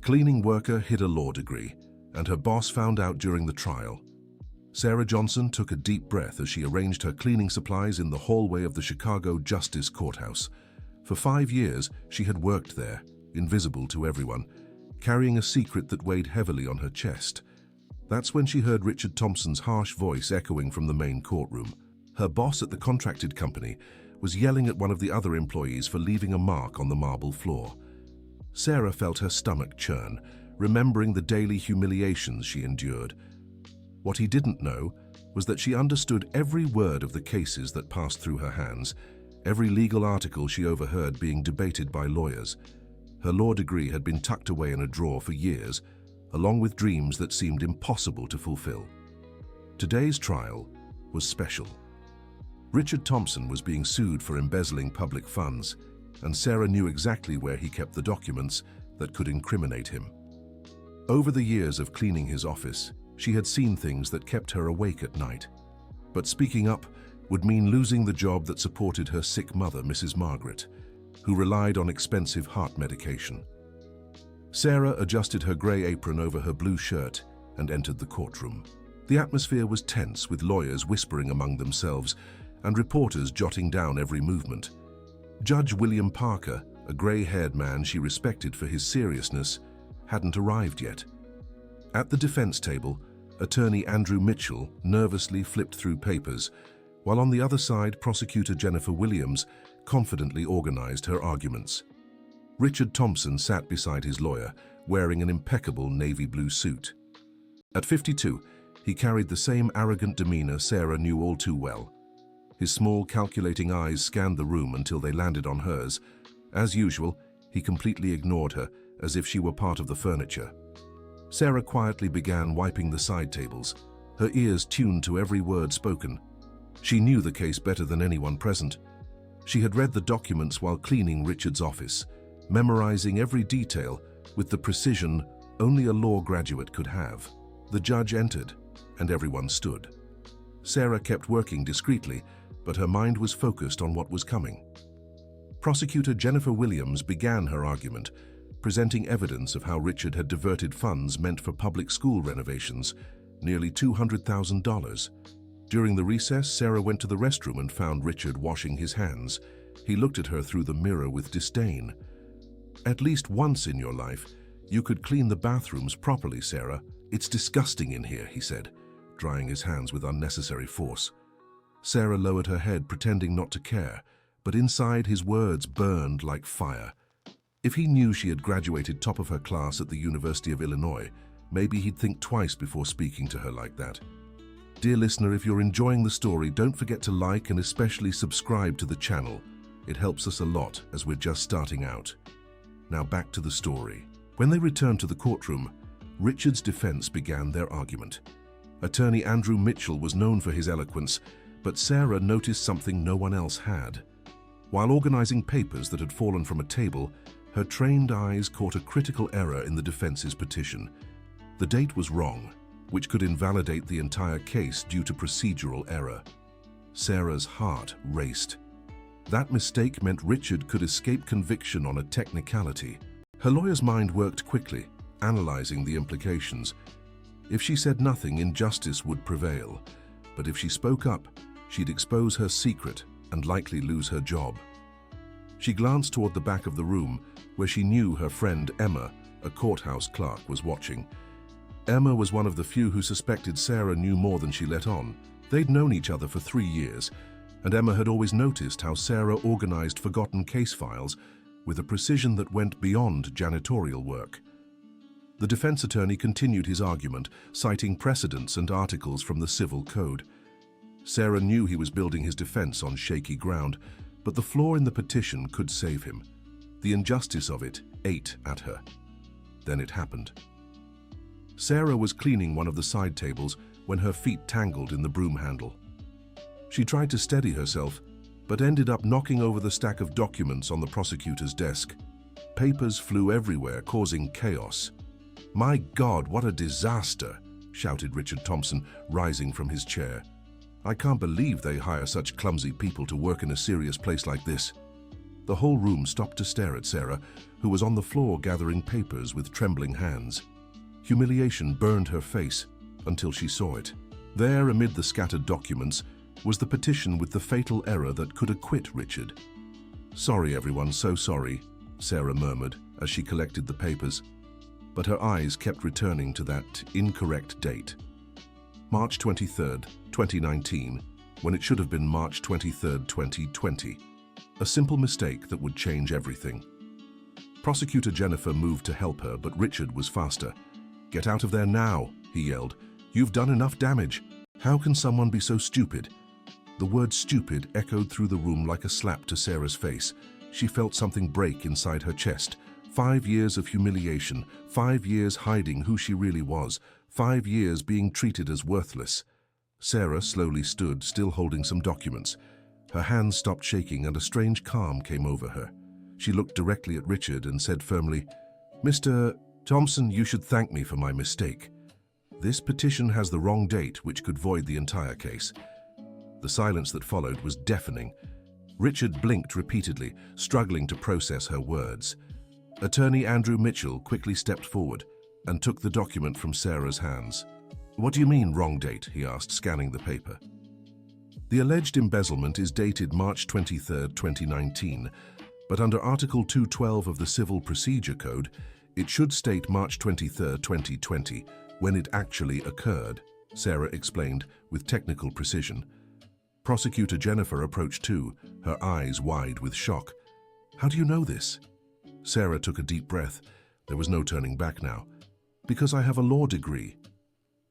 Cleaning worker hid a law degree, and her boss found out during the trial. Sarah Johnson took a deep breath as she arranged her cleaning supplies in the hallway of the Chicago Justice Courthouse. For 5 years, she had worked there, invisible to everyone, carrying a secret that weighed heavily on her chest. That's when she heard Richard Thompson's harsh voice echoing from the main courtroom. Her boss at the contracted company was yelling at one of the other employees for leaving a mark on the marble floor. Sarah felt her stomach churn, remembering the daily humiliations she endured. What he didn't know was that she understood every word of the cases that passed through her hands, every legal article she overheard being debated by lawyers. Her law degree had been tucked away in a drawer for years, along with dreams that seemed impossible to fulfill. Today's trial was special. Richard Thompson was being sued for embezzling public funds, and Sarah knew exactly where he kept the documents that could incriminate him. Over the years of cleaning his office, she had seen things that kept her awake at night. But speaking up would mean losing the job that supported her sick mother, Mrs. Margaret, who relied on expensive heart medication. Sarah adjusted her grey apron over her blue shirt and entered the courtroom. The atmosphere was tense, with lawyers whispering among themselves and reporters jotting down every movement. Judge William Parker, a grey-haired man she respected for his seriousness, hadn't arrived yet. At the defense table, attorney Andrew Mitchell nervously flipped through papers, while on the other side, prosecutor Jennifer Williams confidently organized her arguments. Richard Thompson sat beside his lawyer, wearing an impeccable navy blue suit. At 52, he carried the same arrogant demeanor Sarah knew all too well. His small, calculating eyes scanned the room until they landed on hers. As usual, he completely ignored her, as if she were part of the furniture. Sarah quietly began wiping the side tables, her ears tuned to every word spoken. She knew the case better than anyone present. She had read the documents while cleaning Richard's office, memorizing every detail with the precision only a law graduate could have. The judge entered, and everyone stood. Sarah kept working discreetly, but her mind was focused on what was coming. Prosecutor Jennifer Williams began her argument, presenting evidence of how Richard had diverted funds meant for public school renovations, nearly $200,000. During the recess, Sarah went to the restroom and found Richard washing his hands. He looked at her through the mirror with disdain. "At least once in your life, you could clean the bathrooms properly, Sarah. It's disgusting in here," he said, drying his hands with unnecessary force. Sarah lowered her head, pretending not to care, but inside his words burned like fire. If he knew she had graduated top of her class at the University of Illinois, maybe he'd think twice before speaking to her like that. Dear listener, if you're enjoying the story, don't forget to like and especially subscribe to the channel. It helps us a lot as we're just starting out. Now back to the story. When they returned to the courtroom, Richard's defense began their argument. Attorney Andrew Mitchell was known for his eloquence, but Sarah noticed something no one else had. While organizing papers that had fallen from a table, her trained eyes caught a critical error in the defense's petition. The date was wrong, which could invalidate the entire case due to procedural error. Sarah's heart raced. That mistake meant Richard could escape conviction on a technicality. Her lawyer's mind worked quickly, analyzing the implications. If she said nothing, injustice would prevail. But if she spoke up, she'd expose her secret and likely lose her job. She glanced toward the back of the room, where she knew her friend Emma, a courthouse clerk, was watching. Emma was one of the few who suspected Sarah knew more than she let on. They'd known each other for 3 years, and Emma had always noticed how Sarah organized forgotten case files with a precision that went beyond janitorial work. The defense attorney continued his argument, citing precedents and articles from the Civil Code. Sarah knew he was building his defense on shaky ground, but the flaw in the petition could save him. The injustice of it ate at her. Then it happened. Sarah was cleaning one of the side tables when her feet tangled in the broom handle. She tried to steady herself, but ended up knocking over the stack of documents on the prosecutor's desk. Papers flew everywhere, causing chaos. "My God, what a disaster!" shouted Richard Thompson, rising from his chair. "I can't believe they hire such clumsy people to work in a serious place like this." The whole room stopped to stare at Sarah, who was on the floor gathering papers with trembling hands. Humiliation burned her face until she saw it. There, amid the scattered documents, was the petition with the fatal error that could acquit Richard. "Sorry, everyone, so sorry," Sarah murmured as she collected the papers. But her eyes kept returning to that incorrect date. March 23rd, 2019, when it should have been March 23rd, 2020. A simple mistake that would change everything. Prosecutor Jennifer moved to help her, but Richard was faster. "Get out of there now," he yelled. "You've done enough damage. How can someone be so stupid?" The word stupid echoed through the room like a slap to Sarah's face. She felt something break inside her chest. 5 years of humiliation, 5 years hiding who she really was, 5 years being treated as worthless. Sarah slowly stood, still holding some documents. Her hands stopped shaking and a strange calm came over her. She looked directly at Richard and said firmly, "Mr. Thompson, you should thank me for my mistake. This petition has the wrong date, which could void the entire case." The silence that followed was deafening. Richard blinked repeatedly, struggling to process her words. Attorney Andrew Mitchell quickly stepped forward and took the document from Sarah's hands. "What do you mean, wrong date?" he asked, scanning the paper. "The alleged embezzlement is dated March 23rd, 2019, but under Article 212 of the Civil Procedure Code, it should state March 23rd, 2020, when it actually occurred," Sarah explained with technical precision. Prosecutor Jennifer approached too, her eyes wide with shock. "How do you know this?" Sarah took a deep breath. There was no turning back now. "Because I have a law degree."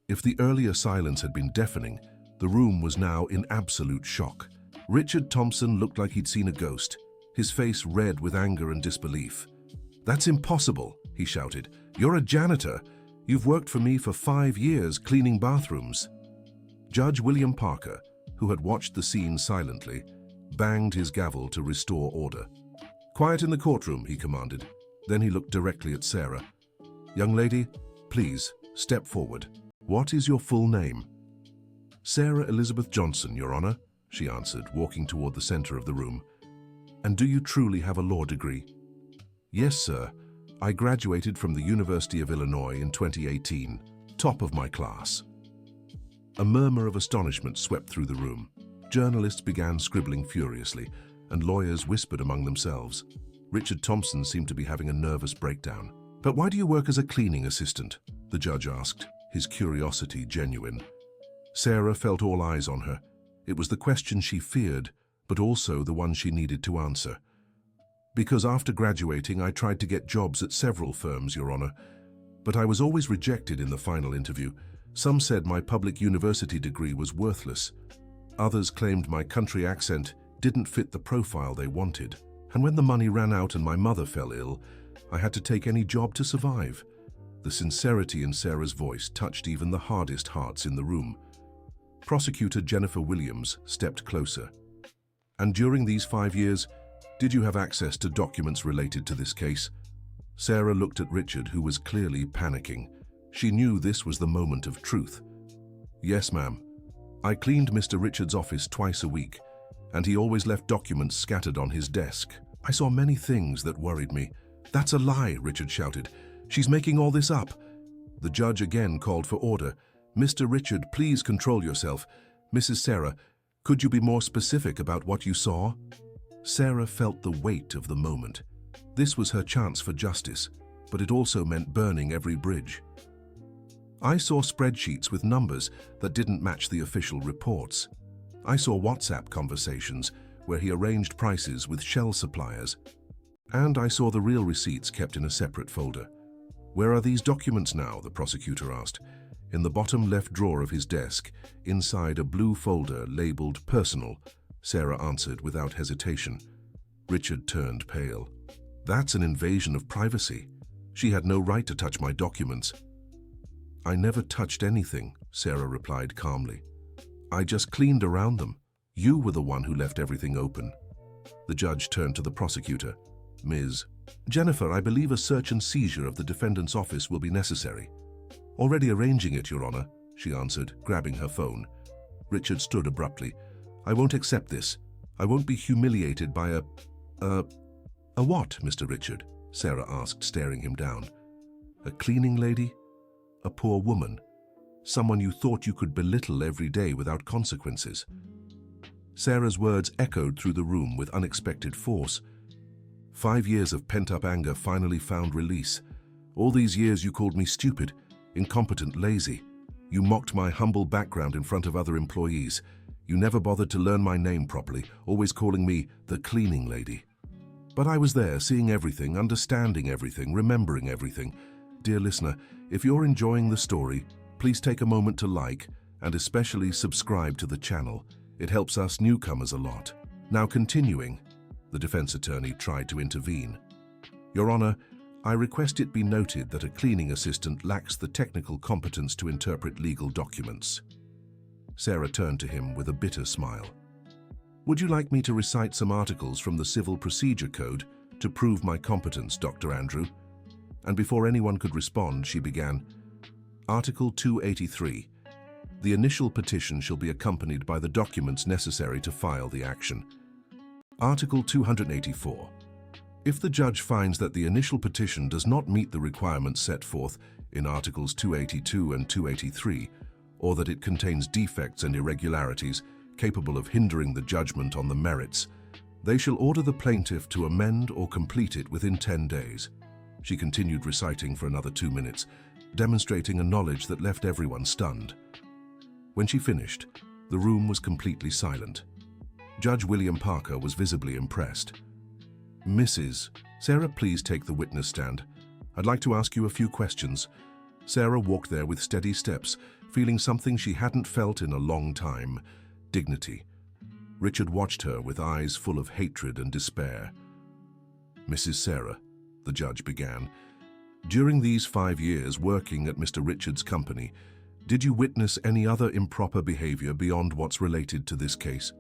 If the earlier silence had been deafening, the room was now in absolute shock. Richard Thompson looked like he'd seen a ghost, his face red with anger and disbelief. "That's impossible," he shouted. "You're a janitor. You've worked for me for 5 years cleaning bathrooms." Judge William Parker, who had watched the scene silently, banged his gavel to restore order. "Quiet in the courtroom," he commanded. Then he looked directly at Sarah. "Young lady, please, step forward. What is your full name?" "Sarah Elizabeth Johnson, Your Honor," she answered, walking toward the center of the room. "And do you truly have a law degree?" "Yes, sir. I graduated from the University of Illinois in 2018, top of my class." A murmur of astonishment swept through the room. Journalists began scribbling furiously, and lawyers whispered among themselves. Richard Thompson seemed to be having a nervous breakdown. "But why do you work as a cleaning assistant?" the judge asked, his curiosity genuine. Sarah felt all eyes on her. It was the question she feared, but also the one she needed to answer. "Because after graduating, I tried to get jobs at several firms, Your Honor. But I was always rejected in the final interview. Some said my public university degree was worthless. Others claimed my country accent didn't fit the profile they wanted. And when the money ran out and my mother fell ill, I had to take any job to survive." The sincerity in Sarah's voice touched even the hardest hearts in the room. Prosecutor Jennifer Williams stepped closer. "And during these 5 years, did you have access to documents related to this case?" Sarah looked at Richard, who was clearly panicking. She knew this was the moment of truth. "Yes, ma'am. I cleaned Mr. Richard's office twice a week, and he always left documents scattered on his desk. I saw many things that worried me." "That's a lie," Richard shouted. "She's making all this up." The judge again called for order. "Mr. Richard, please control yourself. Mrs. Sarah, could you be more specific about what you saw?" Sarah felt the weight of the moment. This was her chance for justice, but it also meant burning every bridge. "I saw spreadsheets with numbers that didn't match the official reports. I saw WhatsApp conversations where he arranged prices with shell suppliers. And I saw the real receipts kept in a separate folder." "Where are these documents now?" the prosecutor asked. "In the bottom left drawer of his desk, inside a blue folder labeled Personal," Sarah answered without hesitation. Richard turned pale. "That's an invasion of privacy. She had no right to touch my documents." "I never touched anything," Sarah replied calmly. "I just cleaned around them. You were the one who left everything open." The judge turned to the prosecutor. "Ms. Jennifer, I believe a search and seizure of the defendant's office will be necessary." "Already arranging it, Your Honor," she answered, grabbing her phone. Richard stood abruptly. "I won't accept this. I won't be humiliated by a "A what, Mr. Richard?" Sarah asked, staring him down. "A cleaning lady? A poor woman? Someone you thought you could belittle every day without consequences?" Sarah's words echoed through the room with unexpected force. 5 years of pent-up anger finally found release. "All these years you called me stupid, incompetent, lazy. You mocked my humble background in front of other employees. You never bothered to learn my name properly, always calling me the cleaning lady. But I was there, seeing everything, understanding everything, remembering everything. Dear listener, if you're enjoying the story, please take a moment to like and especially subscribe to the channel. It helps us newcomers a lot." Now continuing, the defense attorney tried to intervene. "Your Honor, I request it be noted that a cleaning assistant lacks the technical competence to interpret legal documents." Sarah turned to him with a bitter smile. "Would you like me to recite some articles from the Civil Procedure Code to prove my competence, Dr. Andrew?" And before anyone could respond, she began, "Article 283. The initial petition shall be accompanied by the documents necessary to file the action. Article 284. If the judge finds that the initial petition does not meet the requirements set forth in Articles 282 and 283, or that it contains defects and irregularities capable of hindering the judgment on the merits, they shall order the plaintiff to amend or complete it within 10 days. She continued reciting for another 2 minutes, demonstrating a knowledge that left everyone stunned. When she finished, the room was completely silent. Judge William Parker was visibly impressed. "Mrs. Sarah, please take the witness stand. I'd like to ask you a few questions." Sarah walked there with steady steps, feeling something she hadn't felt in a long time: dignity. Richard watched her with eyes full of hatred and despair. "Mrs. Sarah," the judge began, "during these 5 years working at Mr. Richard's company, did you witness any other improper behavior beyond what's related to this case?"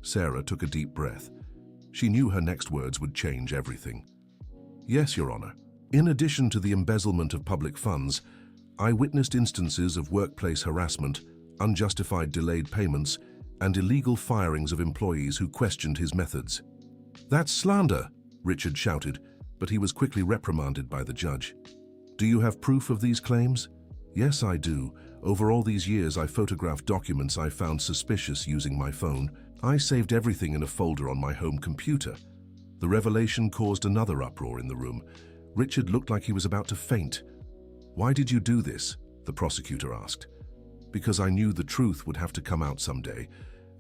Sarah took a deep breath. She knew her next words would change everything. "Yes, Your Honor. In addition to the embezzlement of public funds, I witnessed instances of workplace harassment, unjustified delayed payments, and illegal firings of employees who questioned his methods." "That's slander," Richard shouted, but he was quickly reprimanded by the judge. "Do you have proof of these claims?" "Yes, I do. Over all these years, I photographed documents I found suspicious using my phone. I saved everything in a folder on my home computer." The revelation caused another uproar in the room. Richard looked like he was about to faint. "Why did you do this?" the prosecutor asked. "Because I knew the truth would have to come out someday,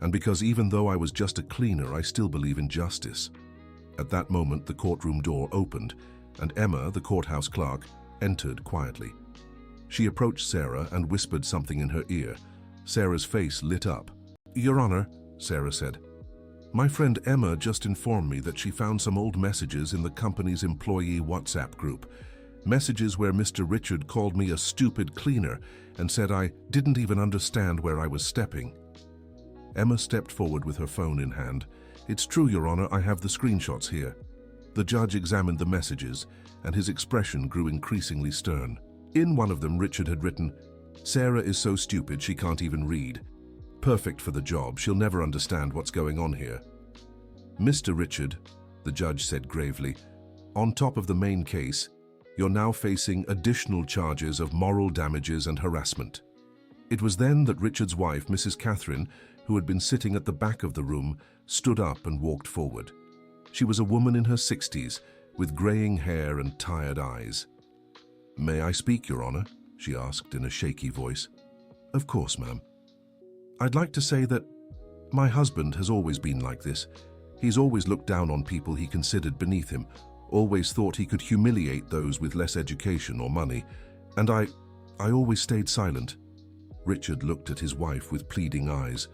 and because even though I was just a cleaner, I still believe in justice." At that moment, the courtroom door opened, and Emma, the courthouse clerk, entered quietly. She approached Sarah and whispered something in her ear. Sarah's face lit up. "Your Honor," Sarah said, "my friend Emma just informed me that she found some old messages in the company's employee WhatsApp group. Messages where Mr. Richard called me a stupid cleaner and said I didn't even understand where I was stepping." Emma stepped forward with her phone in hand. "It's true, Your Honor, I have the screenshots here." The judge examined the messages, and his expression grew increasingly stern. In one of them, Richard had written, "Sarah is so stupid she can't even read. Perfect for the job, she'll never understand what's going on here." "Mr. Richard," the judge said gravely, "on top of the main case, you're now facing additional charges of moral damages and harassment." It was then that Richard's wife, Mrs. Catherine, who had been sitting at the back of the room, stood up and walked forward. She was a woman in her 60s, with graying hair and tired eyes. "May I speak, Your Honor?" she asked in a shaky voice. "Of course, ma'am. I'd like to say that my husband has always been like this. He's always looked down on people he considered beneath him, always thought he could humiliate those with less education or money, and I always stayed silent." Richard looked at his wife with pleading eyes.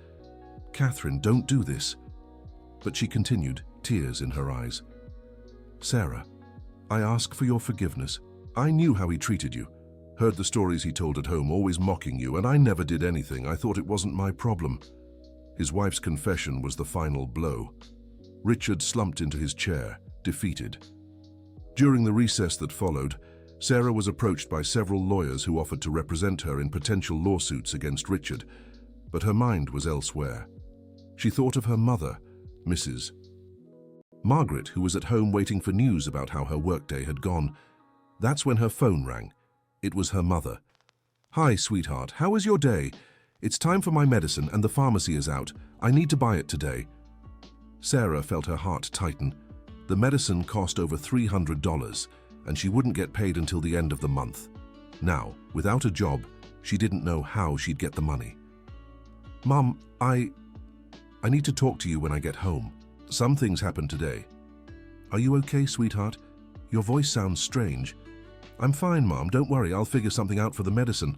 "Catherine, don't do this." But she continued, tears in her eyes. "Sarah, I ask for your forgiveness. I knew how he treated you. Heard the stories he told at home, always mocking you, and I never did anything. I thought it wasn't my problem." His wife's confession was the final blow. Richard slumped into his chair, defeated. During the recess that followed, Sarah was approached by several lawyers who offered to represent her in potential lawsuits against Richard, but her mind was elsewhere. She thought of her mother, Mrs. Margaret, who was at home waiting for news about how her workday had gone. That's when her phone rang. It was her mother. "Hi, sweetheart, how was your day? It's time for my medicine and the pharmacy is out. I need to buy it today." Sarah felt her heart tighten. The medicine cost over $300 and she wouldn't get paid until the end of the month. Now, without a job, she didn't know how she'd get the money. "Mum, I need to talk to you when I get home. Some things happened today." "Are you okay, sweetheart? Your voice sounds strange." "I'm fine, Mom. Don't worry. I'll figure something out for the medicine."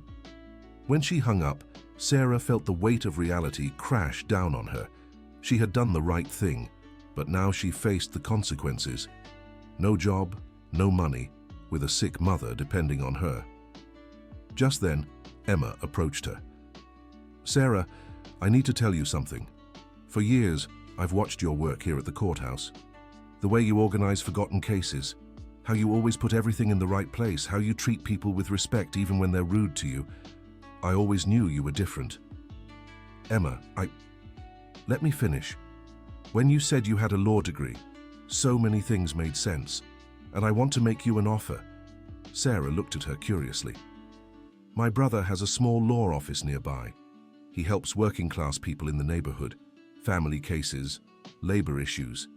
When she hung up, Sarah felt the weight of reality crash down on her. She had done the right thing, but now she faced the consequences. No job, no money, with a sick mother depending on her. Just then, Emma approached her. "Sarah, I need to tell you something. For years, I've watched your work here at the courthouse. The way you organize forgotten cases, how you always put everything in the right place, how you treat people with respect even when they're rude to you. I always knew you were different." "Emma, let me finish. When you said you had a law degree, so many things made sense, and I want to make you an offer." Sarah looked at her curiously. "My brother has a small law office nearby. He helps working-class people in the neighborhood, family cases, labor issues.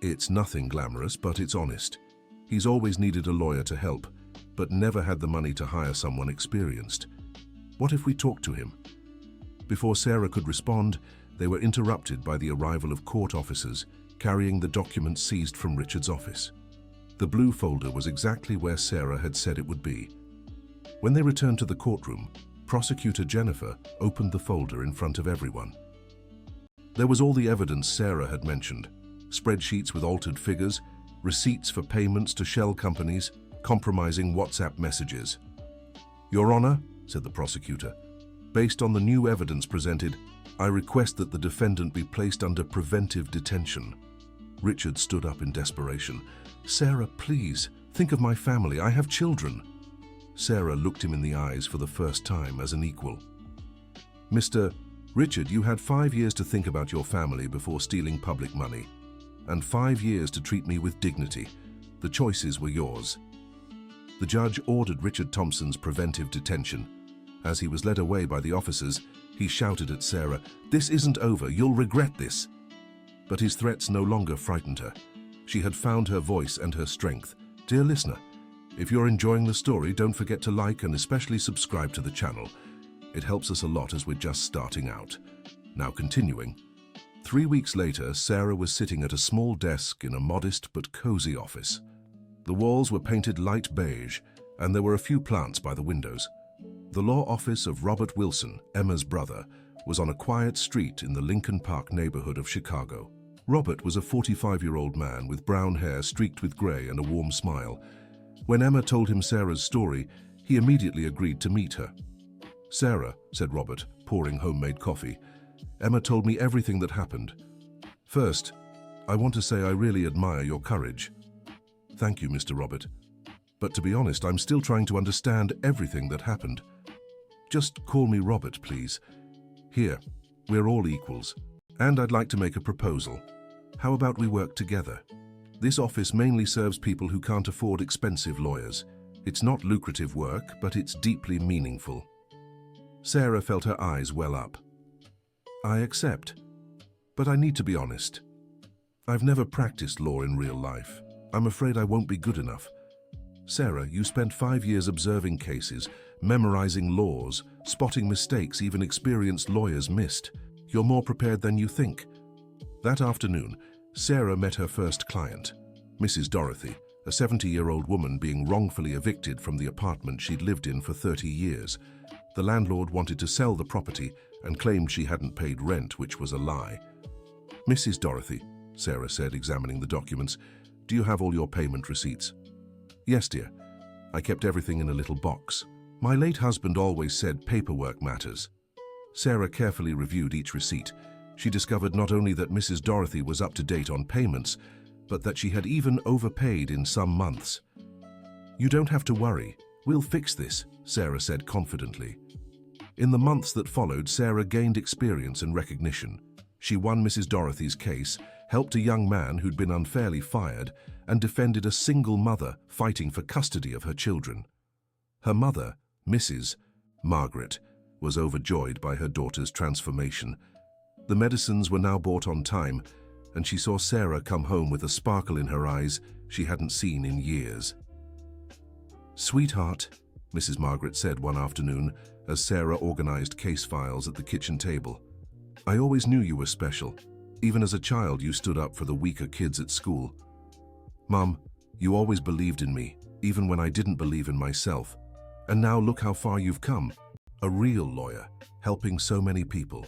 It's nothing glamorous, but it's honest. He's always needed a lawyer to help, but never had the money to hire someone experienced. What if we talk to him?" Before Sarah could respond, they were interrupted by the arrival of court officers carrying the documents seized from Richard's office. The blue folder was exactly where Sarah had said it would be. When they returned to the courtroom, Prosecutor Janitor opened the folder in front of everyone. There was all the evidence Sarah had mentioned: spreadsheets with altered figures, receipts for payments to shell companies, compromising WhatsApp messages. "Your Honor," said the prosecutor, "based on the new evidence presented, I request that the defendant be placed under preventive detention." Richard stood up in desperation. "Sarah, please, think of my family. I have children." Sarah looked him in the eyes for the first time as an equal. "Mr. Richard, you had 5 years to think about your family before stealing public money, and 5 years to treat me with dignity. The choices were yours." The judge ordered Richard Thompson's preventive detention. As he was led away by the officers, he shouted at Sarah, "This isn't over. You'll regret this." But his threats no longer frightened her. She had found her voice and her strength. Dear listener, if you're enjoying the story, don't forget to like and especially subscribe to the channel. It helps us a lot as we're just starting out. Now continuing. 3 weeks later, Sarah was sitting at a small desk in a modest but cozy office. The walls were painted light beige, and there were a few plants by the windows. The law office of Robert Wilson, Emma's brother, was on a quiet street in the Lincoln Park neighborhood of Chicago. Robert was a 45-year-old man with brown hair streaked with gray and a warm smile. When Emma told him Sarah's story, he immediately agreed to meet her. "Sarah," said Robert, pouring homemade coffee, "Emma told me everything that happened. First, I want to say I really admire your courage." "Thank you, Mr. Robert. But to be honest, I'm still trying to understand everything that happened. Just call me Robert, please. Here, we're all equals. And I'd like to make a proposal. How about we work together? This office mainly serves people who can't afford expensive lawyers. It's not lucrative work, but it's deeply meaningful." Sarah felt her eyes well up. "I accept. But I need to be honest. I've never practiced law in real life. I'm afraid I won't be good enough." "Sarah, you spent 5 years observing cases, memorizing laws, spotting mistakes even experienced lawyers missed. You're more prepared than you think." That afternoon, Sarah met her first client, Mrs. Dorothy, a 70-year-old woman being wrongfully evicted from the apartment she'd lived in for 30 years. The landlord wanted to sell the property and claimed she hadn't paid rent, which was a lie. "Mrs. Dorothy," Sarah said, examining the documents, "do you have all your payment receipts?" "Yes, dear. I kept everything in a little box. My late husband always said paperwork matters." Sarah carefully reviewed each receipt. She discovered not only that Mrs. Dorothy was up to date on payments, but that she had even overpaid in some months. "You don't have to worry. We'll fix this," Sarah said confidently. In the months that followed, Sarah gained experience and recognition. She won Mrs. Dorothy's case, helped a young man who'd been unfairly fired, and defended a single mother fighting for custody of her children. Her mother, Mrs. Margaret, was overjoyed by her daughter's transformation. The medicines were now bought on time, and she saw Sarah come home with a sparkle in her eyes she hadn't seen in years. "Sweetheart," Mrs. Margaret said one afternoon as Sarah organized case files at the kitchen table, "I always knew you were special. Even as a child, you stood up for the weaker kids at school. Mum, you always believed in me, even when I didn't believe in myself. And now look how far you've come. A real lawyer, helping so many people."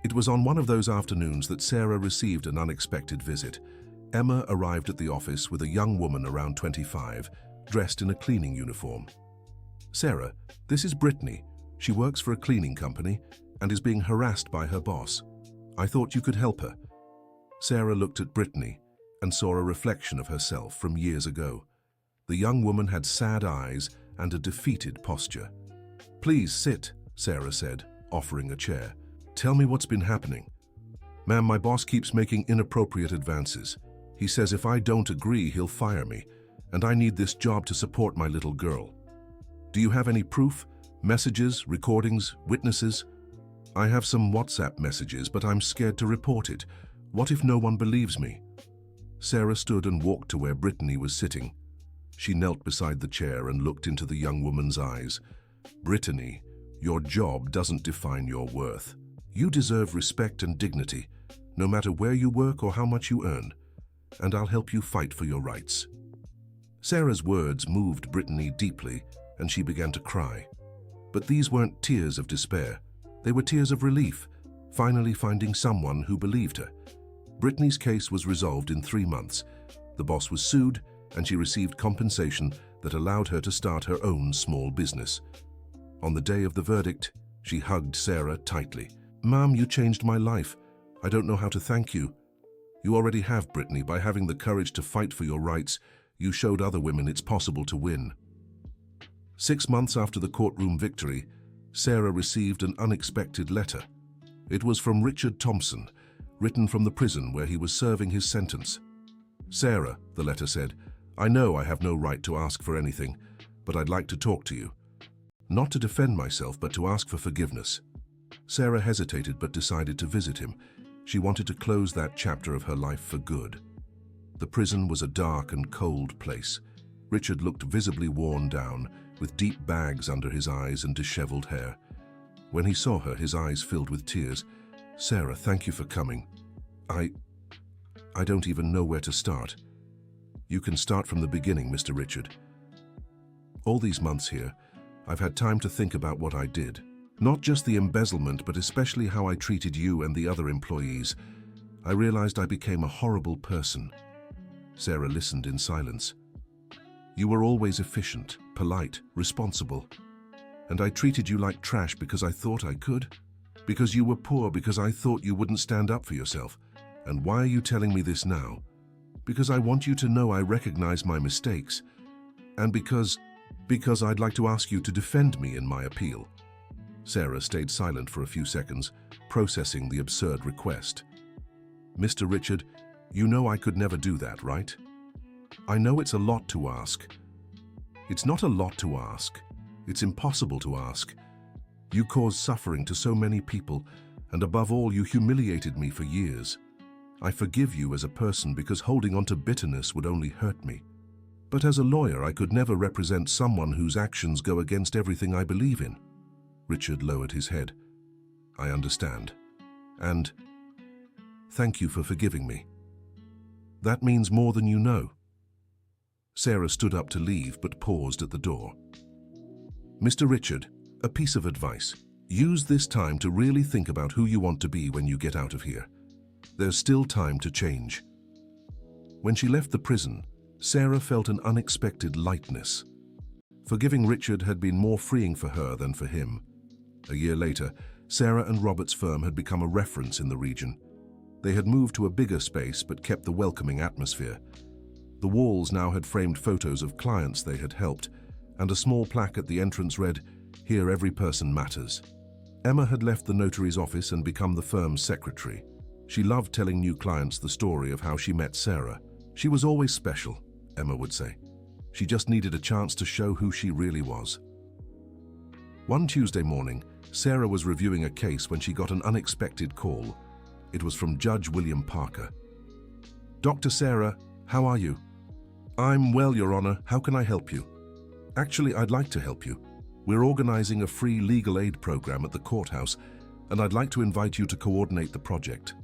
It was on one of those afternoons that Sarah received an unexpected visit. Emma arrived at the office with a young woman around 25, dressed in a cleaning uniform. "Sarah, this is Brittany. She works for a cleaning company and is being harassed by her boss. I thought you could help her." Sarah looked at Brittany and saw a reflection of herself from years ago. The young woman had sad eyes and a defeated posture. "Please sit," Sarah said, offering a chair. "Tell me what's been happening." "Ma'am, my boss keeps making inappropriate advances. He says if I don't agree, he'll fire me, and I need this job to support my little girl." "Do you have any proof? Messages, recordings, witnesses?" "I have some WhatsApp messages, but I'm scared to report it. What if no one believes me?" Sarah stood and walked to where Brittany was sitting. She knelt beside the chair and looked into the young woman's eyes. "Brittany, your job doesn't define your worth. You deserve respect and dignity, no matter where you work or how much you earn, and I'll help you fight for your rights." Sarah's words moved Brittany deeply, and she began to cry. But these weren't tears of despair. They were tears of relief, finally finding someone who believed her. Brittany's case was resolved in 3 months. The boss was sued, and she received compensation that allowed her to start her own small business. On the day of the verdict, she hugged Sarah tightly. "Mom, you changed my life. I don't know how to thank you." "You already have, Brittany. By having the courage to fight for your rights, you showed other women it's possible to win." 6 months after the courtroom victory, Sarah received an unexpected letter. It was from Richard Thompson, written from the prison where he was serving his sentence. "Sarah," the letter said, "I know I have no right to ask for anything, but I'd like to talk to you. Not to defend myself, but to ask for forgiveness." Sarah hesitated but decided to visit him. She wanted to close that chapter of her life for good. The prison was a dark and cold place. Richard looked visibly worn down, with deep bags under his eyes and disheveled hair. When he saw her, his eyes filled with tears. "Sarah, thank you for coming. I don't even know where to start." "You can start from the beginning, Mr. Richard. All these months here, I've had time to think about what I did. Not just the embezzlement, but especially how I treated you and the other employees. I realized I became a horrible person." Sarah listened in silence. "You were always efficient, polite, responsible. And I treated you like trash because I thought I could. Because you were poor, because I thought you wouldn't stand up for yourself. And why are you telling me this now? Because I want you to know I recognize my mistakes. And because I'd like to ask you to defend me in my appeal." Sarah stayed silent for a few seconds, processing the absurd request. "Mr. Richard, you know I could never do that, right? I know it's a lot to ask." "It's not a lot to ask. It's impossible to ask. You caused suffering to so many people, and above all, you humiliated me for years. I forgive you as a person because holding on to bitterness would only hurt me. But as a lawyer, I could never represent someone whose actions go against everything I believe in." Richard lowered his head. "I understand. And thank you for forgiving me. That means more than you know." Sarah stood up to leave but paused at the door. "Mr. Richard, a piece of advice. Use this time to really think about who you want to be when you get out of here. There's still time to change." When she left the prison, Sarah felt an unexpected lightness. Forgiving Richard had been more freeing for her than for him. A year later, Sarah and Robert's firm had become a reference in the region. They had moved to a bigger space but kept the welcoming atmosphere. The walls now had framed photos of clients they had helped, and a small plaque at the entrance read, "Here every person matters." Emma had left the notary's office and become the firm's secretary. She loved telling new clients the story of how she met Sarah. She was always special, Emma would say. She just needed a chance to show who she really was. One Tuesday morning, Sarah was reviewing a case when she got an unexpected call. It was from Judge William Parker. "Dr. Sarah, how are you?" "I'm well, Your Honor. How can I help you?" "Actually, I'd like to help you. We're organizing a free legal aid program at the courthouse, and I'd like to invite you to coordinate the project."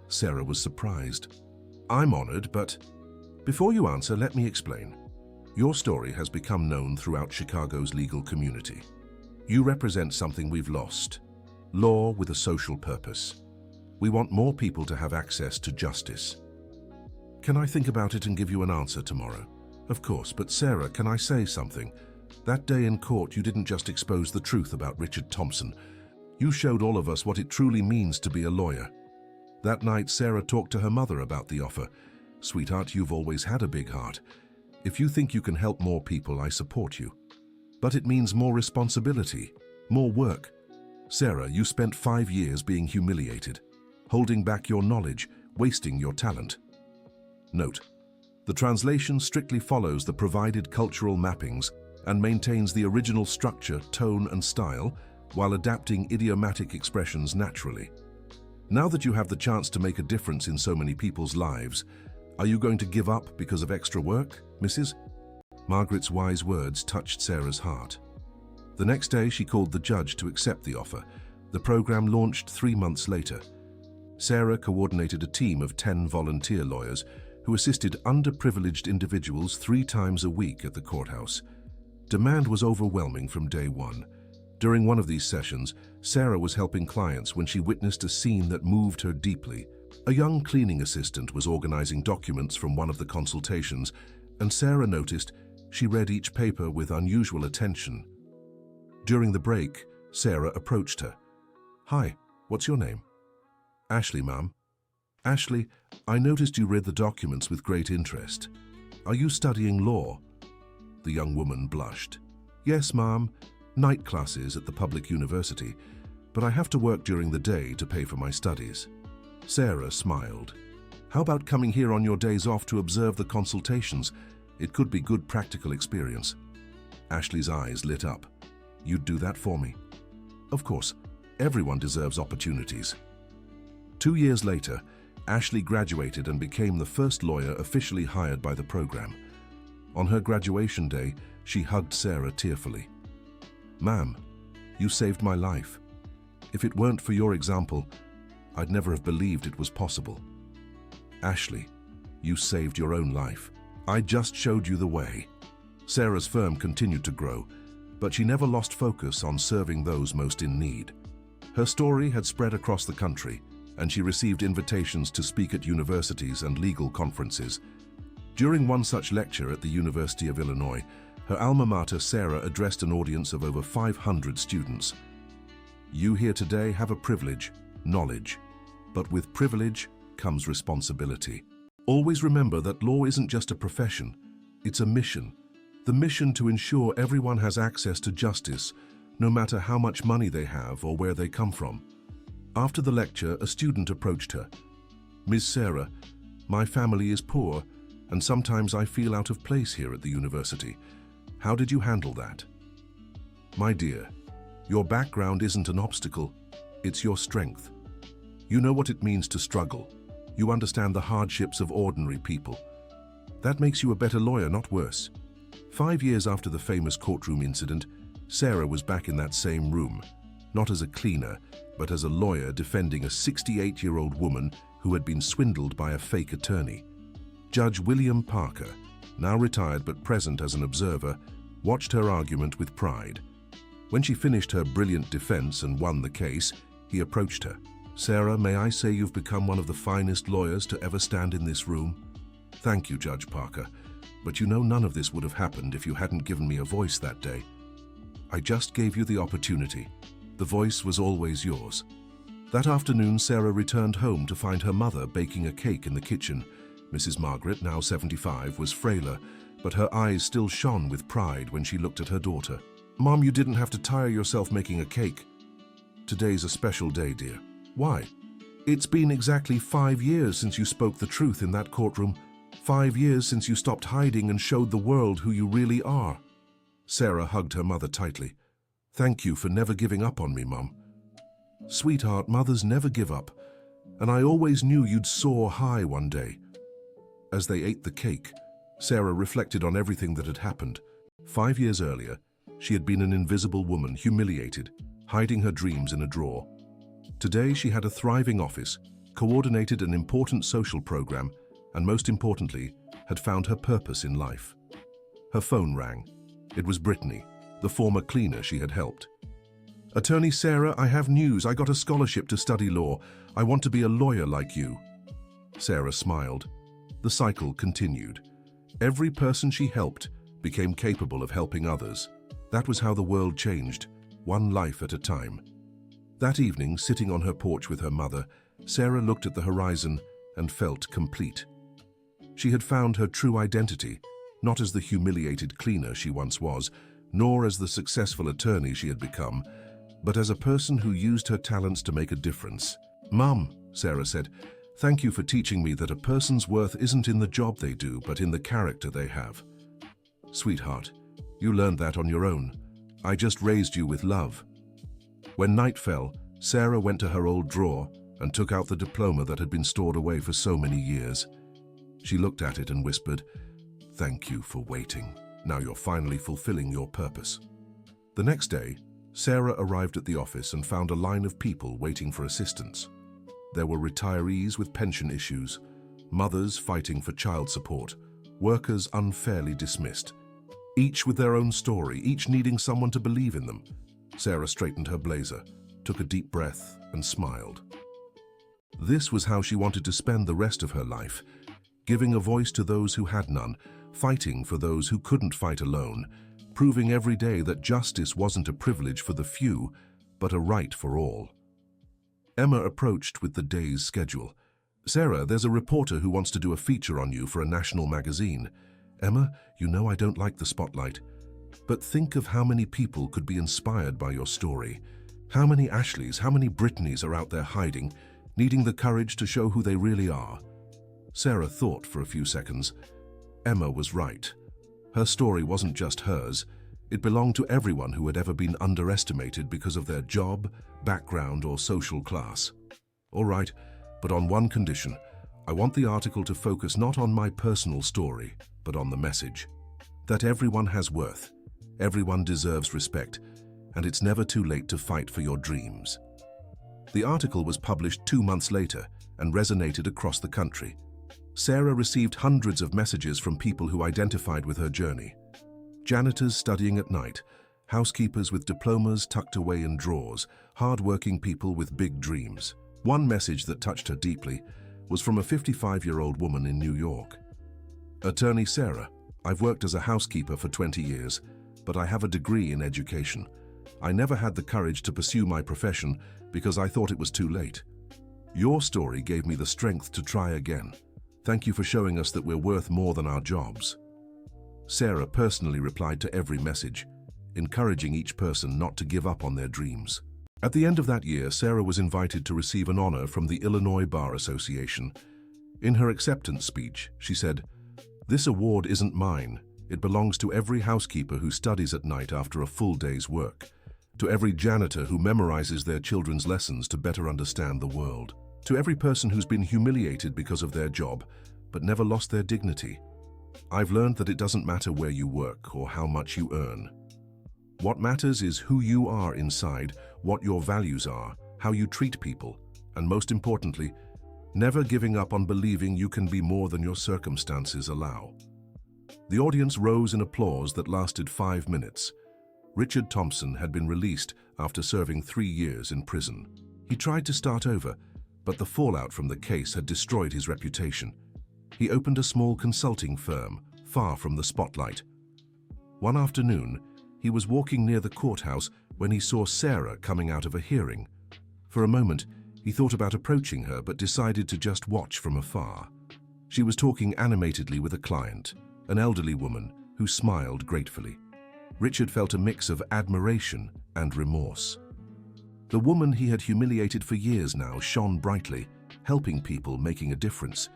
Sarah was surprised. "I'm honored, but..." "Before you answer, let me explain. Your story has become known throughout Chicago's legal community. You represent something we've lost: law with a social purpose. We want more people to have access to justice. Can I think about it and give you an answer tomorrow?" "Of course, but Sarah, can I say something? That day in court, you didn't just expose the truth about Richard Thompson. You showed all of us what it truly means to be a lawyer. That night, Sarah talked to her mother about the offer. Sweetheart, you've always had a big heart. If you think you can help more people, I support you. But it means more responsibility, more work. Sarah, you spent 5 years being humiliated, holding back your knowledge, wasting your talent." Note: the translation strictly follows the provided cultural mappings and maintains the original structure, tone, and style, while adapting idiomatic expressions naturally. Now that you have the chance to make a difference in so many people's lives, are you going to give up because of extra work, Mrs.? Margaret's wise words touched Sarah's heart. The next day, she called the judge to accept the offer. The program launched 3 months later. Sarah coordinated a team of 10 volunteer lawyers who assisted underprivileged individuals 3 times a week at the courthouse. Demand was overwhelming from day one. During one of these sessions, Sarah was helping clients when she witnessed a scene that moved her deeply. A young cleaning assistant was organizing documents from one of the consultations, and Sarah noticed she read each paper with unusual attention. During the break, Sarah approached her. "Hi, what's your name?" "Ashley, ma'am." "Ashley, I noticed you read the documents with great interest. Are you studying law?" The young woman blushed. "Yes, ma'am. Night classes at the public university, but I have to work during the day to pay for my studies." Sarah smiled. "How about coming here on your days off to observe the consultations? It could be good practical experience." Ashley's eyes lit up. "You'd do that for me?" "Of course. Everyone deserves opportunities." 2 years later, Ashley graduated and became the first lawyer officially hired by the program. On her graduation day, she hugged Sarah tearfully. "Ma'am, you saved my life. If it weren't for your example, I'd never have believed it was possible." "Ashley, you saved your own life. I just showed you the way." Sarah's firm continued to grow, but she never lost focus on serving those most in need. Her story had spread across the country, and she received invitations to speak at universities and legal conferences. During one such lecture at the University of Illinois, her alma mater, Sarah, addressed an audience of over 500 students. "You here today have a privilege, knowledge, but with privilege comes responsibility. Always remember that law isn't just a profession, it's a mission. The mission to ensure everyone has access to justice, no matter how much money they have or where they come from." After the lecture, a student approached her. "Ms. Sarah, my family is poor, and sometimes I feel out of place here at the university. How did you handle that?" "My dear, your background isn't an obstacle, it's your strength. You know what it means to struggle. You understand the hardships of ordinary people. That makes you a better lawyer, not worse." 5 years after the famous courtroom incident, Sarah was back in that same room, not as a cleaner, but as a lawyer defending a 68-year-old woman who had been swindled by a fake attorney. Judge William Parker, now retired but present as an observer, watched her argument with pride. When she finished her brilliant defense and won the case, he approached her. "Sarah, may I say you've become one of the finest lawyers to ever stand in this room?" "Thank you, Judge Parker, but you know none of this would have happened if you hadn't given me a voice that day. I just gave you the opportunity. The voice was always yours." That afternoon, Sarah returned home to find her mother baking a cake in the kitchen. Mrs. Margaret, now 75, was frailer, but her eyes still shone with pride when she looked at her daughter. "Mom, you didn't have to tire yourself making a cake." "Today's a special day, dear." "Why?" It's been exactly 5 years since you spoke the truth in that courtroom. 5 years since you stopped hiding and showed the world who you really are. Sarah hugged her mother tightly. Thank you for never giving up on me, Mum. Sweetheart, mothers never give up, and I always knew you'd soar high one day. As they ate the cake, Sarah reflected on everything that had happened. 5 years earlier, she had been an invisible woman, humiliated, hiding her dreams in a drawer. Today, she had a thriving office, coordinated an important social program, and most importantly, had found her purpose in life. Her phone rang. It was Brittany, the former cleaner she had helped. Attorney Sarah, I have news. I got a scholarship to study law. I want to be a lawyer like you. Sarah smiled. The cycle continued. Every person she helped became capable of helping others. That was how the world changed, one life at a time. That evening, sitting on her porch with her mother, Sarah looked at the horizon and felt complete. She had found her true identity, not as the humiliated cleaner she once was, nor as the successful attorney she had become, but as a person who used her talents to make a difference. Mum, Sarah said, thank you for teaching me that a person's worth isn't in the job they do, but in the character they have. Sweetheart, you learned that on your own. I just raised you with love. When night fell, Sarah went to her old drawer and took out the diploma that had been stored away for so many years. She looked at it and whispered, "Thank you for waiting. Now you're finally fulfilling your purpose." The next day, Sarah arrived at the office and found a line of people waiting for assistance. There were retirees with pension issues, mothers fighting for child support, workers unfairly dismissed. Each with their own story, each needing someone to believe in them. Sarah straightened her blazer, took a deep breath, and smiled. This was how she wanted to spend the rest of her life, giving a voice to those who had none, fighting for those who couldn't fight alone, proving every day that justice wasn't a privilege for the few, but a right for all. Emma approached with the day's schedule. "Sarah, there's a reporter who wants to do a feature on you for a national magazine." "Emma, you know I don't like the spotlight. But think of how many people could be inspired by your story. How many Ashleys, how many Brittany's are out there hiding, needing the courage to show who they really are?" Sarah thought for a few seconds. Emma was right. Her story wasn't just hers. It belonged to everyone who had ever been underestimated because of their job, background, or social class. "All right, but on one condition. I want the article to focus not on my personal story, but on the message. That everyone has worth, everyone deserves respect, and it's never too late to fight for your dreams." The article was published 2 months later and resonated across the country. Sarah received hundreds of messages from people who identified with her journey. Janitors studying at night, housekeepers with diplomas tucked away in drawers, hard-working people with big dreams. One message that touched her deeply was from a 55-year-old woman in New York. "Attorney Sarah, I've worked as a housekeeper for 20 years, but I have a degree in education. I never had the courage to pursue my profession because I thought it was too late. Your story gave me the strength to try again. Thank you for showing us that we're worth more than our jobs." Sarah personally replied to every message, encouraging each person not to give up on their dreams. At the end of that year, Sarah was invited to receive an honor from the Illinois Bar Association. In her acceptance speech, she said, "This award isn't mine. It belongs to every housekeeper who studies at night after a full day's work, to every janitor who memorizes their children's lessons to better understand the world, to every person who's been humiliated because of their job, but never lost their dignity. I've learned that it doesn't matter where you work or how much you earn. What matters is who you are inside, what your values are, how you treat people, and most importantly, never giving up on believing you can be more than your circumstances allow." The audience rose in applause that lasted 5 minutes. Richard Thompson had been released after serving 3 years in prison. He tried to start over, but the fallout from the case had destroyed his reputation. He opened a small consulting firm, far from the spotlight. One afternoon, he was walking near the courthouse when he saw Sarah coming out of a hearing. For a moment, he thought about approaching her but decided to just watch from afar. She was talking animatedly with a client, an elderly woman who smiled gratefully. Richard felt a mix of admiration and remorse. The woman he had humiliated for years now shone brightly, helping people, making a difference.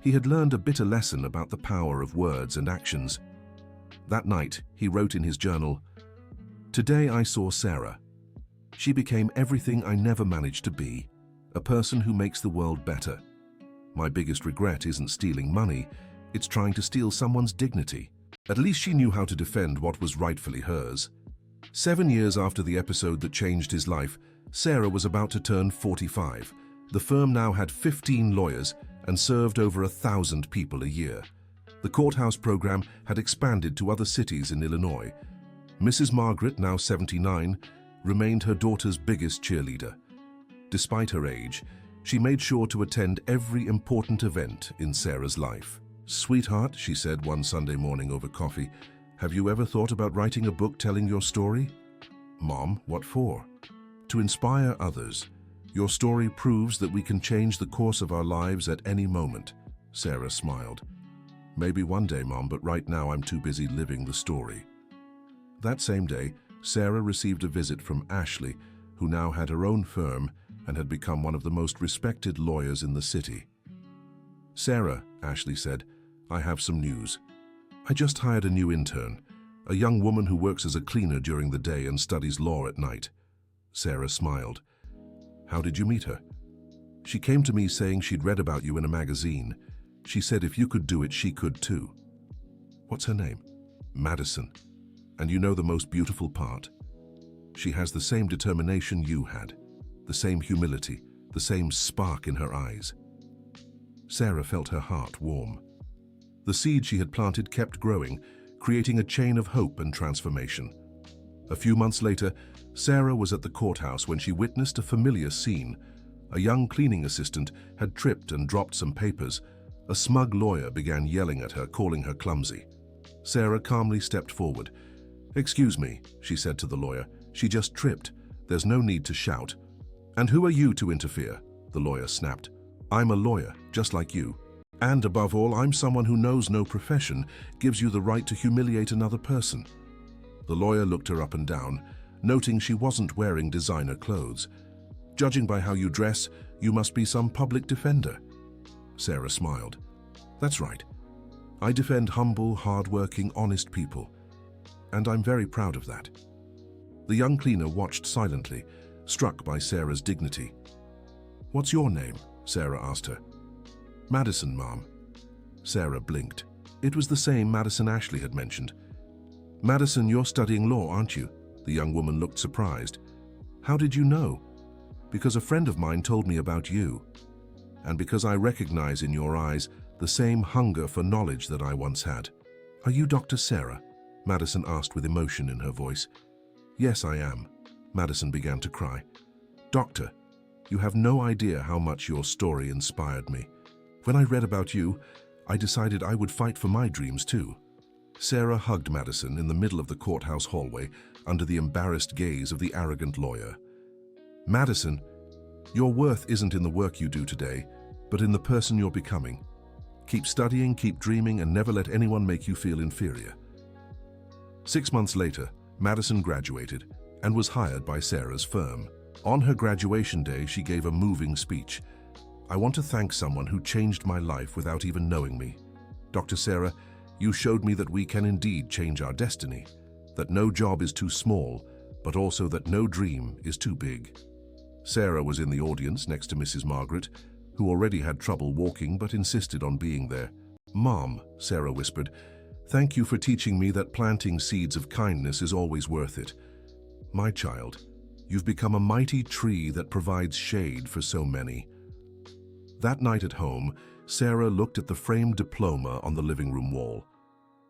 He had learned a bitter lesson about the power of words and actions. That night, he wrote in his journal, "Today I saw Sarah. She became everything I never managed to be, a person who makes the world better. My biggest regret isn't stealing money, it's trying to steal someone's dignity." At least she knew how to defend what was rightfully hers. 7 years after the episode that changed his life, Sarah was about to turn 45. The firm now had 15 lawyers and served over 1,000 people a year. The courthouse program had expanded to other cities in Illinois. Mrs. Margaret, now 79, remained her daughter's biggest cheerleader. Despite her age, she made sure to attend every important event in Sarah's life. "Sweetheart," she said one Sunday morning over coffee, "have you ever thought about writing a book telling your story?" "Mom, what for?" "To inspire others. Your story proves that we can change the course of our lives at any moment." Sarah smiled. "Maybe one day, Mom, but right now I'm too busy living the story." That same day, Sarah received a visit from Ashley, who now had her own firm and had become one of the most respected lawyers in the city. "Sarah," Ashley said, "I have some news. I just hired a new intern, a young woman who works as a cleaner during the day and studies law at night." Sarah smiled. "How did you meet her?" "She came to me saying she'd read about you in a magazine. She said if you could do it, she could too." "What's her name?" "Madison. And you know the most beautiful part? She has the same determination you had, the same humility, the same spark in her eyes." Sarah felt her heart warm. The seed she had planted kept growing, creating a chain of hope and transformation. A few months later, Sarah was at the courthouse when she witnessed a familiar scene. A young cleaning assistant had tripped and dropped some papers. A smug lawyer began yelling at her, calling her clumsy. Sarah calmly stepped forward. "Excuse me," she said to the lawyer. "She just tripped. There's no need to shout." "And who are you to interfere?" the lawyer snapped. "I'm a lawyer, just like you. And above all, I'm someone who knows no profession gives you the right to humiliate another person." The lawyer looked her up and down, noting she wasn't wearing designer clothes. "Judging by how you dress, you must be some public defender." Sarah smiled. "That's right. I defend humble, hard-working, honest people. And I'm very proud of that." The young cleaner watched silently, struck by Sarah's dignity. "What's your name?" Sarah asked her. "Madison, Mom." Sarah blinked. It was the same Madison Ashley had mentioned. "Madison, you're studying law, aren't you?" The young woman looked surprised. "How did you know?" "Because a friend of mine told me about you. And because I recognize in your eyes the same hunger for knowledge that I once had." "Are you Dr. Sarah?" Madison asked with emotion in her voice. "Yes, I am." Madison began to cry. "Doctor, you have no idea how much your story inspired me. When I read about you, I decided I would fight for my dreams too." Sarah hugged Madison in the middle of the courthouse hallway under the embarrassed gaze of the arrogant lawyer. "Madison, your worth isn't in the work you do today, but in the person you're becoming. Keep studying, keep dreaming, and never let anyone make you feel inferior." 6 months later, Madison graduated and was hired by Sarah's firm. On her graduation day, she gave a moving speech. "I want to thank someone who changed my life without even knowing me. Dr. Sarah, you showed me that we can indeed change our destiny, that no job is too small, but also that no dream is too big." Sarah was in the audience next to Mrs. Margaret, who already had trouble walking but insisted on being there. "Mom," Sarah whispered, "thank you for teaching me that planting seeds of kindness is always worth it. My child, you've become a mighty tree that provides shade for so many." That night at home, Sarah looked at the framed diploma on the living room wall.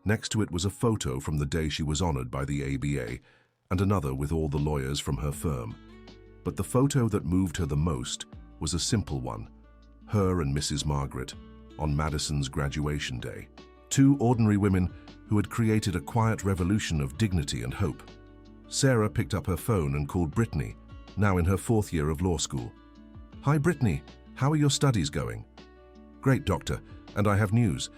Next to it was a photo from the day she was honored by the ABA, and another with all the lawyers from her firm. But the photo that moved her the most was a simple one, her and Mrs. Margaret, on Madison's graduation day. Two ordinary women who had created a quiet revolution of dignity and hope. Sarah picked up her phone and called Brittany, now in her 4th year of law school. "Hi, Brittany. How are your studies going?" "Great, doctor, and I have news.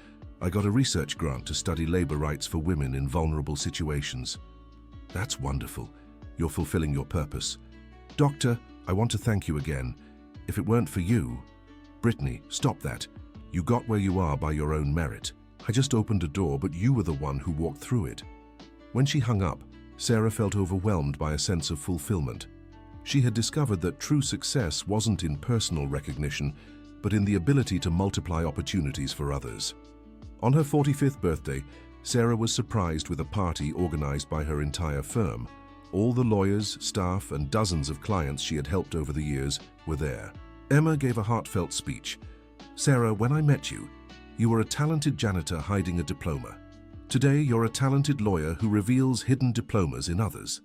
I got a research grant to study labor rights for women in vulnerable situations." "That's wonderful. You're fulfilling your purpose. Doctor, I want to thank you again. If it weren't for you... Brittany, stop that. You got where you are by your own merit. I just opened a door, but you were the one who walked through it. When she hung up, Sarah felt overwhelmed by a sense of fulfillment. She had discovered that true success wasn't in personal recognition, but in the ability to multiply opportunities for others. On her 45th birthday, Sarah was surprised with a party organized by her entire firm. All the lawyers, staff, and dozens of clients she had helped over the years were there. Emma gave a heartfelt speech. Sarah, when I met you, you were a talented janitor hiding a diploma. Today, you're a talented lawyer who reveals hidden diplomas in others.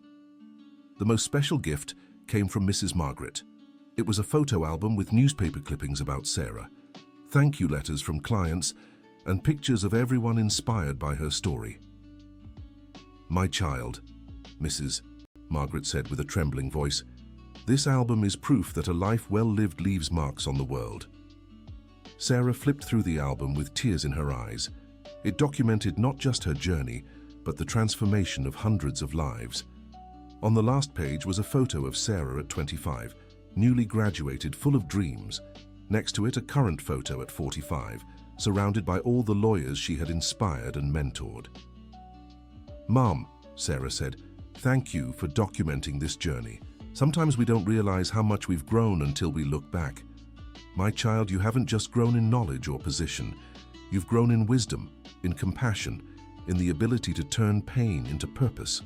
The most special gift came from Mrs. Margaret. It was a photo album with newspaper clippings about Sarah, thank you letters from clients, and pictures of everyone inspired by her story. My child, Mrs. Margaret said with a trembling voice, this album is proof that a life well lived leaves marks on the world. Sarah flipped through the album with tears in her eyes. It documented not just her journey, but the transformation of hundreds of lives. On the last page was a photo of Sarah at 25, newly graduated, full of dreams. Next to it, a current photo at 45, surrounded by all the lawyers she had inspired and mentored. Mom, Sarah said, thank you for documenting this journey. Sometimes we don't realize how much we've grown until we look back. My child, you haven't just grown in knowledge or position. You've grown in wisdom, in compassion, in the ability to turn pain into purpose.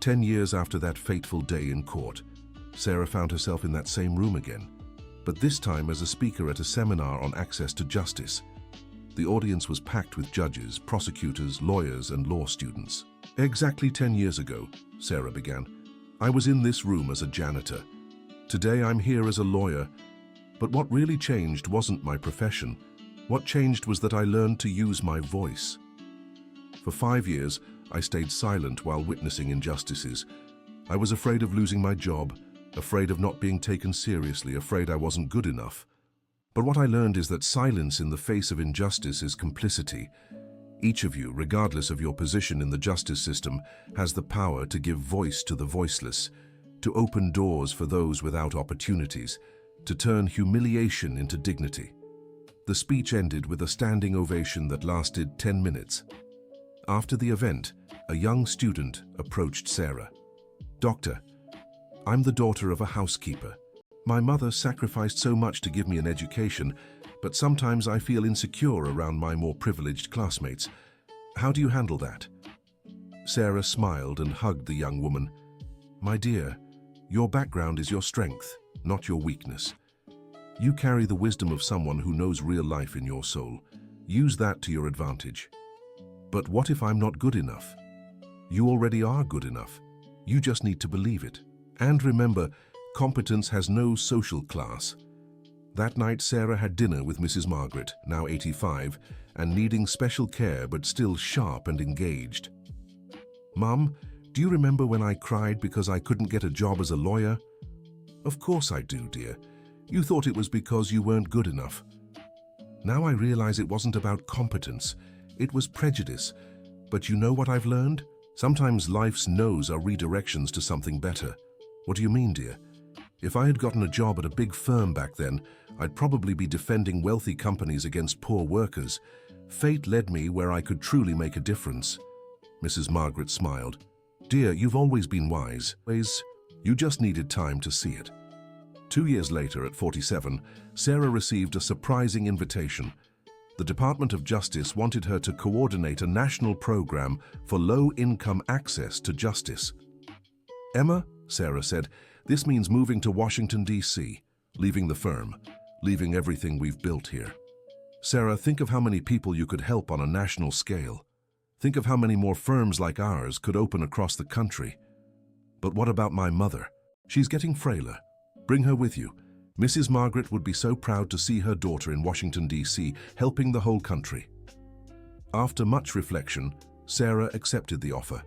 10 years after that fateful day in court, Sarah found herself in that same room again, but this time as a speaker at a seminar on access to justice. The audience was packed with judges, prosecutors, lawyers, and law students. Exactly 10 years ago, Sarah began, I was in this room as a janitor. Today I'm here as a lawyer, but what really changed wasn't my profession. What changed was that I learned to use my voice. For 5 years, I stayed silent while witnessing injustices. I was afraid of losing my job, afraid of not being taken seriously, afraid I wasn't good enough. But what I learned is that silence in the face of injustice is complicity. Each of you, regardless of your position in the justice system, has the power to give voice to the voiceless, to open doors for those without opportunities, to turn humiliation into dignity. The speech ended with a standing ovation that lasted 10 minutes. After the event, a young student approached Sarah. Doctor, I'm the daughter of a housekeeper. My mother sacrificed so much to give me an education, but sometimes I feel insecure around my more privileged classmates. How do you handle that? Sarah smiled and hugged the young woman. My dear, your background is your strength, not your weakness. You carry the wisdom of someone who knows real life in your soul. Use that to your advantage. But what if I'm not good enough? You already are good enough. You just need to believe it. And remember, competence has no social class. That night, Sarah had dinner with Mrs. Margaret, now 85, and needing special care but still sharp and engaged. Mum, do you remember when I cried because I couldn't get a job as a lawyer? Of course I do, dear. You thought it was because you weren't good enough. Now I realize it wasn't about competence. It was prejudice. But you know what I've learned? Sometimes life's no's are redirections to something better. What do you mean, dear? If I had gotten a job at a big firm back then, I'd probably be defending wealthy companies against poor workers. Fate led me where I could truly make a difference. Mrs. Margaret smiled. Dear, you've always been wise. You just needed time to see it. 2 years later, at 47, Sarah received a surprising invitation. The Department of Justice wanted her to coordinate a national program for low-income access to justice. Emma, Sarah said, this means moving to Washington, D.C., leaving the firm, leaving everything we've built here. Sarah, think of how many people you could help on a national scale. Think of how many more firms like ours could open across the country. But what about my mother? She's getting frailer. Bring her with you. Mrs. Margaret would be so proud to see her daughter in Washington, D.C., helping the whole country. After much reflection, Sarah accepted the offer.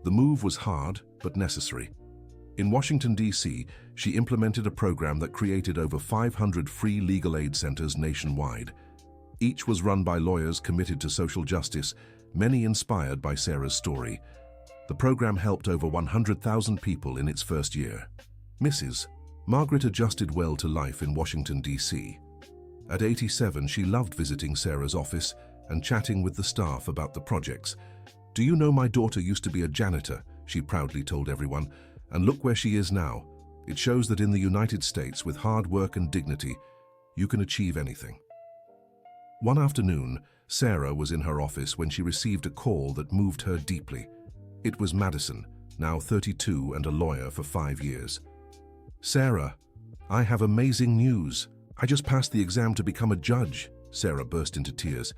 The move was hard, but necessary. In Washington, D.C., she implemented a program that created over 500 free legal aid centers nationwide. Each was run by lawyers committed to social justice, many inspired by Sarah's story. The program helped over 100,000 people in its first year. Mrs. Margaret adjusted well to life in Washington, D.C. At 87, she loved visiting Sarah's office and chatting with the staff about the projects. "Do you know my daughter used to be a janitor?" she proudly told everyone. "And look where she is now. It shows that in the United States, with hard work and dignity, you can achieve anything." One afternoon, Sarah was in her office when she received a call that moved her deeply. It was Madison, now 32 and a lawyer for 5 years. "Sarah, I have amazing news. I just passed the exam to become a judge." Sarah burst into tears.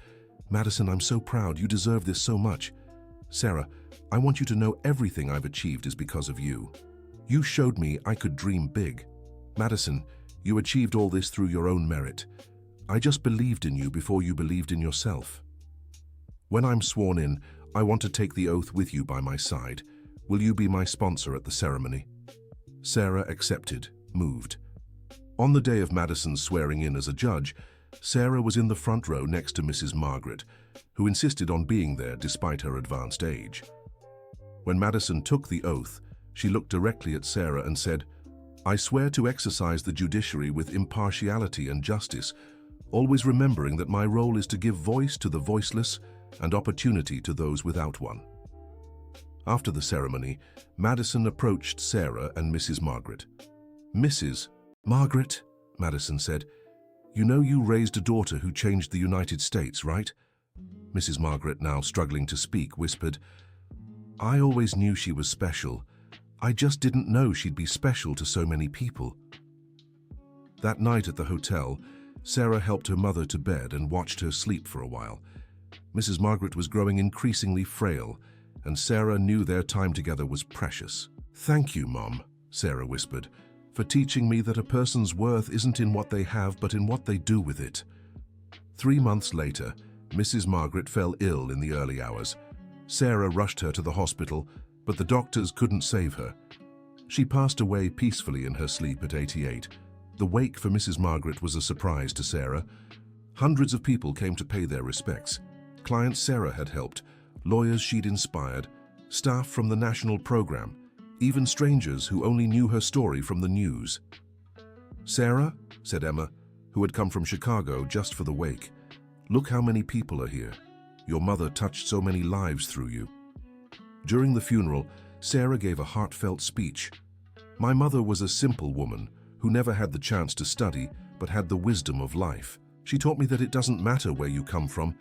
"Madison, I'm so proud. You deserve this so much. Sarah, I want you to know everything I've achieved is because of you. You showed me I could dream big. Madison, you achieved all this through your own merit. I just believed in you before you believed in yourself. When I'm sworn in, I want to take the oath with you by my side. Will you be my sponsor at the ceremony?" Sarah accepted, moved. On the day of Madison's swearing in as a judge, Sarah was in the front row next to Mrs. Margaret, who insisted on being there despite her advanced age. When Madison took the oath, she looked directly at Sarah and said, "I swear to exercise the judiciary with impartiality and justice, always remembering that my role is to give voice to the voiceless and opportunity to those without one." After the ceremony, Madison approached Sarah and Mrs. Margaret. "Mrs. Margaret," Madison said, "you know you raised a daughter who changed the United States, right?" Mrs. Margaret, now struggling to speak, whispered, "I always knew she was special. I just didn't know she'd be special to so many people." That night at the hotel, Sarah helped her mother to bed and watched her sleep for a while. Mrs. Margaret was growing increasingly frail, and Sarah knew their time together was precious. "Thank you, Mom," Sarah whispered, "for teaching me that a person's worth isn't in what they have, but in what they do with it." 3 months later, Mrs. Margaret fell ill in the early hours. Sarah rushed her to the hospital, but the doctors couldn't save her. She passed away peacefully in her sleep at 88. The wake for Mrs. Margaret was a surprise to Sarah. Hundreds of people came to pay their respects. Clients Sarah had helped, lawyers she'd inspired, staff from the national program, even strangers who only knew her story from the news. "Sarah," said Emma, who had come from Chicago just for the wake, "look how many people are here. Your mother touched so many lives through you." During the funeral, Sarah gave a heartfelt speech. "My mother was a simple woman who never had the chance to study but had the wisdom of life. She taught me that it doesn't matter where you come from,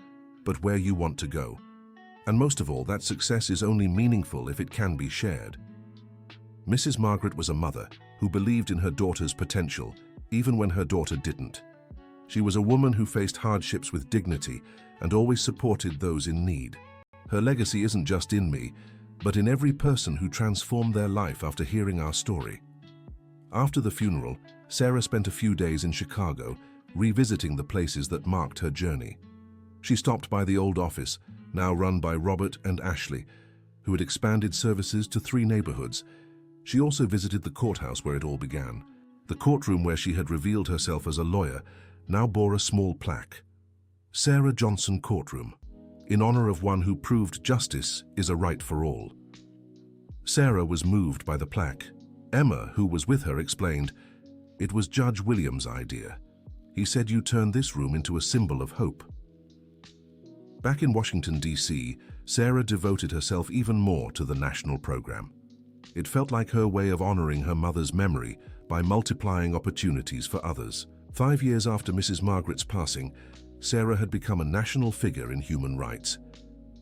but where you want to go. And most of all, that success is only meaningful if it can be shared." Mrs. Margaret was a mother who believed in her daughter's potential, even when her daughter didn't. She was a woman who faced hardships with dignity and always supported those in need. Her legacy isn't just in me, but in every person who transformed their life after hearing our story. After the funeral, Sarah spent a few days in Chicago, revisiting the places that marked her journey. She stopped by the old office, now run by Robert and Ashley, who had expanded services to 3 neighborhoods. She also visited the courthouse where it all began. The courtroom where she had revealed herself as a lawyer now bore a small plaque. "Sarah Johnson Courtroom, in honor of one who proved justice is a right for all." Sarah was moved by the plaque. Emma, who was with her, explained, "It was Judge Williams' idea. He said you turned this room into a symbol of hope." Back in Washington, D.C., Sarah devoted herself even more to the national program. It felt like her way of honoring her mother's memory by multiplying opportunities for others. 5 years after Mrs. Margaret's passing, Sarah had become a national figure in human rights.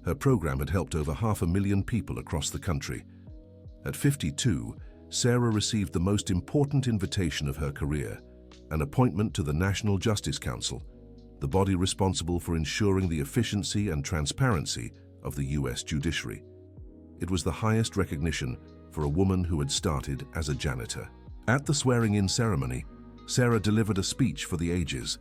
Her program had helped over 500,000 people across the country. At 52, Sarah received the most important invitation of her career, an appointment to the National Justice Council, the body responsible for ensuring the efficiency and transparency of the U.S. judiciary. It was the highest recognition for a woman who had started as a janitor. At the swearing-in ceremony, Sarah delivered a speech for the ages.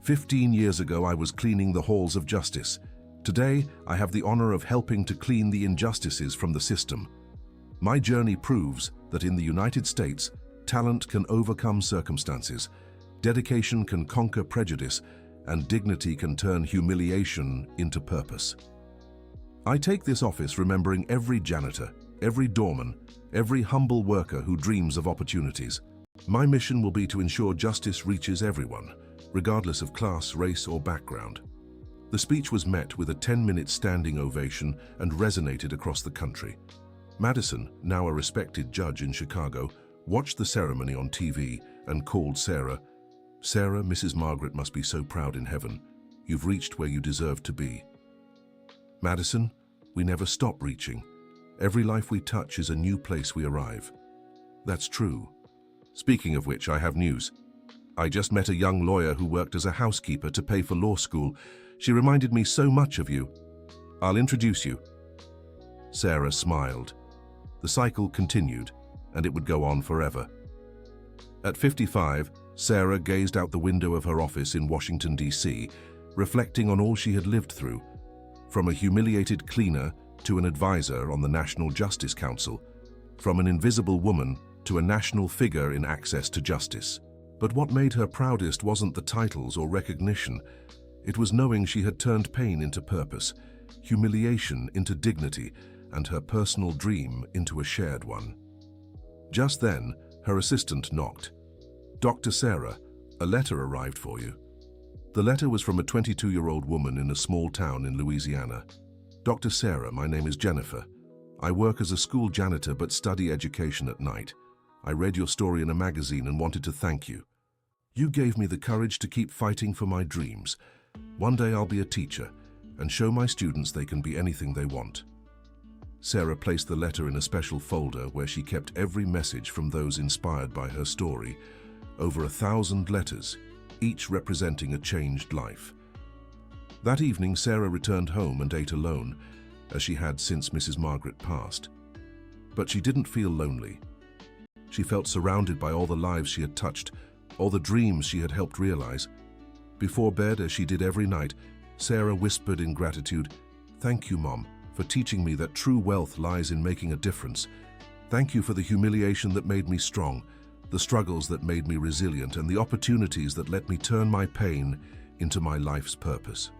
15 years ago, I was cleaning the halls of justice. Today, I have the honor of helping to clean the injustices from the system. My journey proves that in the United States, talent can overcome circumstances, dedication can conquer prejudice, and dignity can turn humiliation into purpose. I take this office remembering every janitor, every doorman, every humble worker who dreams of opportunities. My mission will be to ensure justice reaches everyone, regardless of class, race, or background. The speech was met with a 10-minute standing ovation and resonated across the country. Madison, now a respected judge in Chicago, watched the ceremony on TV and called Sarah. "Sarah, Mrs. Margaret must be so proud in heaven. You've reached where you deserve to be." Madison, we never stop reaching. Every life we touch is a new place we arrive. That's true. Speaking of which, I have news. I just met a young lawyer who worked as a housekeeper to pay for law school. She reminded me so much of you. I'll introduce you. Sarah smiled. The cycle continued, and it would go on forever. At 55, Sarah gazed out the window of her office in Washington, D.C., reflecting on all she had lived through, from a humiliated cleaner to an advisor on the National Justice Council, from an invisible woman to a national figure in access to justice. But what made her proudest wasn't the titles or recognition. It was knowing she had turned pain into purpose, humiliation into dignity, and her personal dream into a shared one. Just then, her assistant knocked. "Dr. Sarah, a letter arrived for you." The letter was from a 22-year-old woman in a small town in Louisiana. "Dr. Sarah, my name is Jennifer. I work as a school janitor but study education at night. I read your story in a magazine and wanted to thank you. You gave me the courage to keep fighting for my dreams. One day I'll be a teacher and show my students they can be anything they want." Sarah placed the letter in a special folder where she kept every message from those inspired by her story. Over 1,000 letters, each representing a changed life. That evening, Sarah returned home and ate alone, as she had since Mrs. Margaret passed. But she didn't feel lonely. She felt surrounded by all the lives she had touched, all the dreams she had helped realize. Before bed, as she did every night, Sarah whispered in gratitude, "Thank you, Mom, for teaching me that true wealth lies in making a difference. Thank you for the humiliation that made me strong, the struggles that made me resilient, and the opportunities that let me turn my pain into my life's purpose."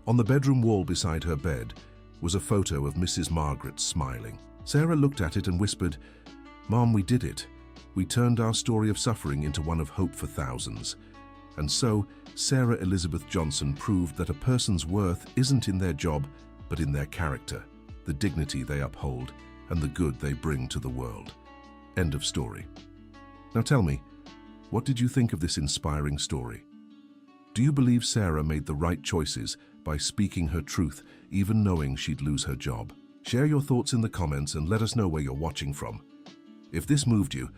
On the bedroom wall beside her bed was a photo of Mrs. Margaret smiling. Sarah looked at it and whispered, "Mom, we did it. We turned our story of suffering into one of hope for thousands." And so, Sarah Elizabeth Johnson proved that a person's worth isn't in their job, but in their character, the dignity they uphold, and the good they bring to the world. End of story. Now tell me, what did you think of this inspiring story? Do you believe Sarah made the right choices by speaking her truth, even knowing she'd lose her job? Share your thoughts in the comments and let us know where you're watching from. If this moved you,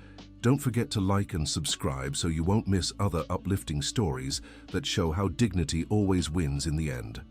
don't forget to like and subscribe so you won't miss other uplifting stories that show how dignity always wins in the end.